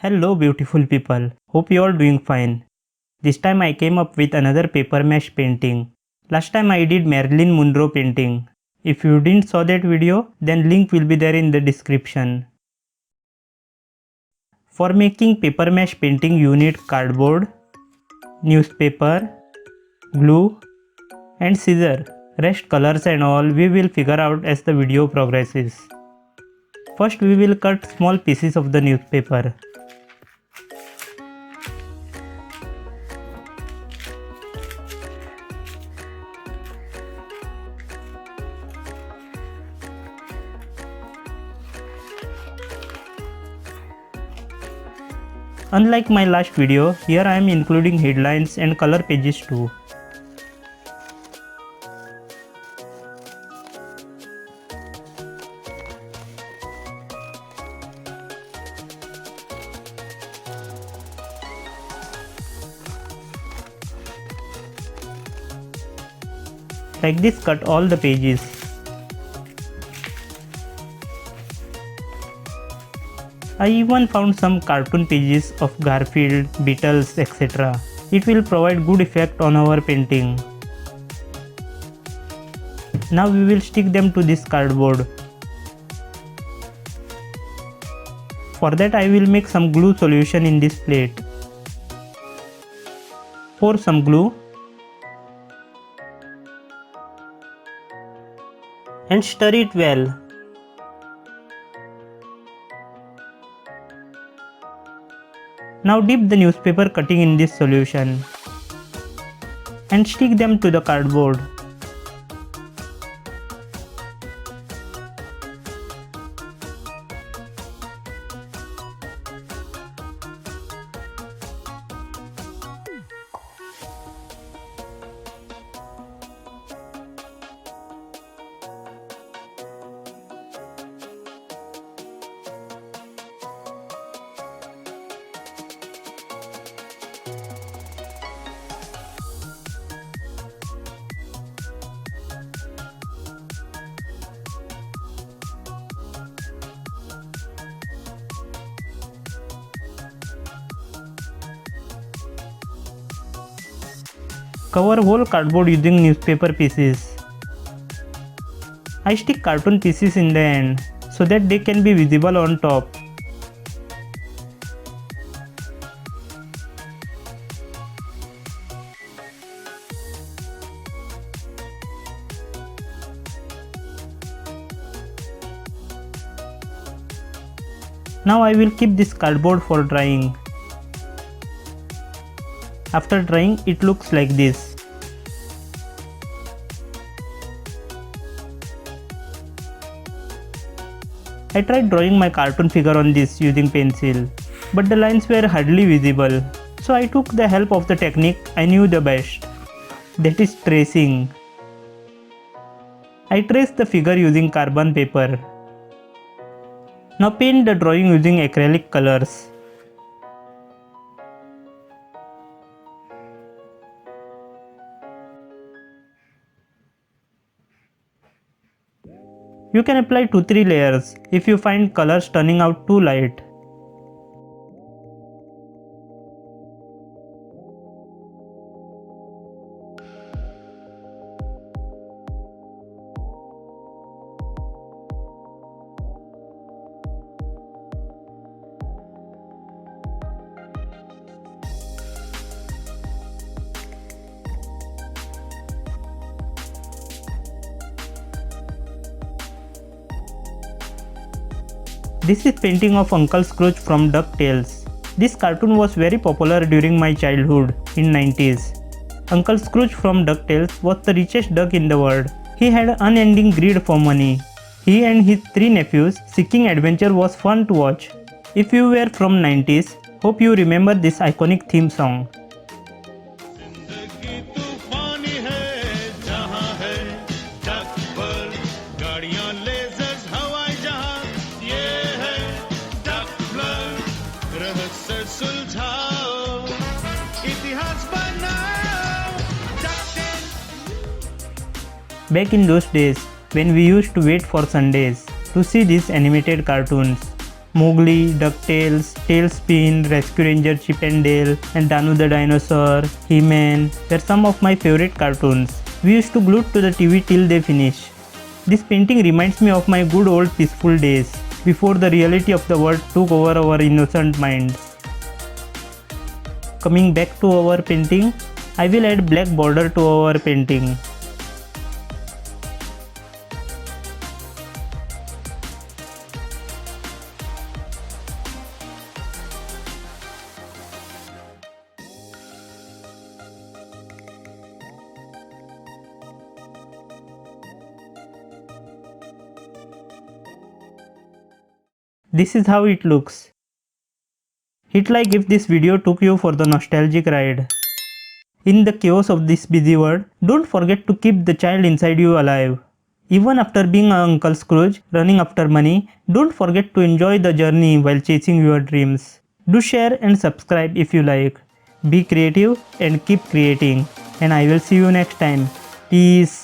Hello beautiful people, hope you are doing fine. This time I came up with another paper mache painting. Last time I did Marilyn Monroe painting. If you didn't saw that video, then link will be there in the description. For making paper mache painting you need cardboard, newspaper, glue and scissor. Rest colors and all we will figure out as the video progresses. First we will cut small pieces of the newspaper. Unlike my last video, here I am including headlines and color pages too. Like this, cut all the pages. I even found some cartoon pages of Garfield, Beatles, etc. It will provide good effect on our painting. Now we will stick them to this cardboard. For that I will make some glue solution in this plate. Pour some glue and stir it well. Now dip the newspaper cutting in this solution and stick them to the cardboard. Cover whole cardboard using newspaper pieces. I stick cartoon pieces in the end so that they can be visible on top. Now I will keep this cardboard for drying. After drying, it looks like this. I tried drawing my cartoon figure on this using pencil, but the lines were hardly visible. So I took the help of the technique I knew the best. That is tracing. I traced the figure using carbon paper. Now paint the drawing using acrylic colors. You can apply 2-3 layers if you find colors turning out too light. This is painting of Uncle Scrooge from DuckTales. This cartoon was very popular during my childhood in 90s. Uncle Scrooge from DuckTales was the richest duck in the world. He had unending greed for money. He and his 3 nephews seeking adventure was fun to watch. If you were from 90s, hope you remember this iconic theme song. Back in those days, when we used to wait for Sundays to see these animated cartoons, Mowgli, DuckTales, Tailspin, Rescue Ranger Chip and Dale, and Danu the Dinosaur, He-Man were some of my favorite cartoons. We used to glue to the TV till they finish. This painting reminds me of my good old peaceful days, before the reality of the world took over our innocent minds. Coming back to our painting, I will add black border to our painting. This is how it looks. Hit like if this video took you for the nostalgic ride. In the chaos of this busy world, don't forget to keep the child inside you alive. Even after being Uncle Scrooge, running after money, don't forget to enjoy the journey while chasing your dreams. Do share and subscribe if you like. Be creative and keep creating. And I will see you next time. Peace.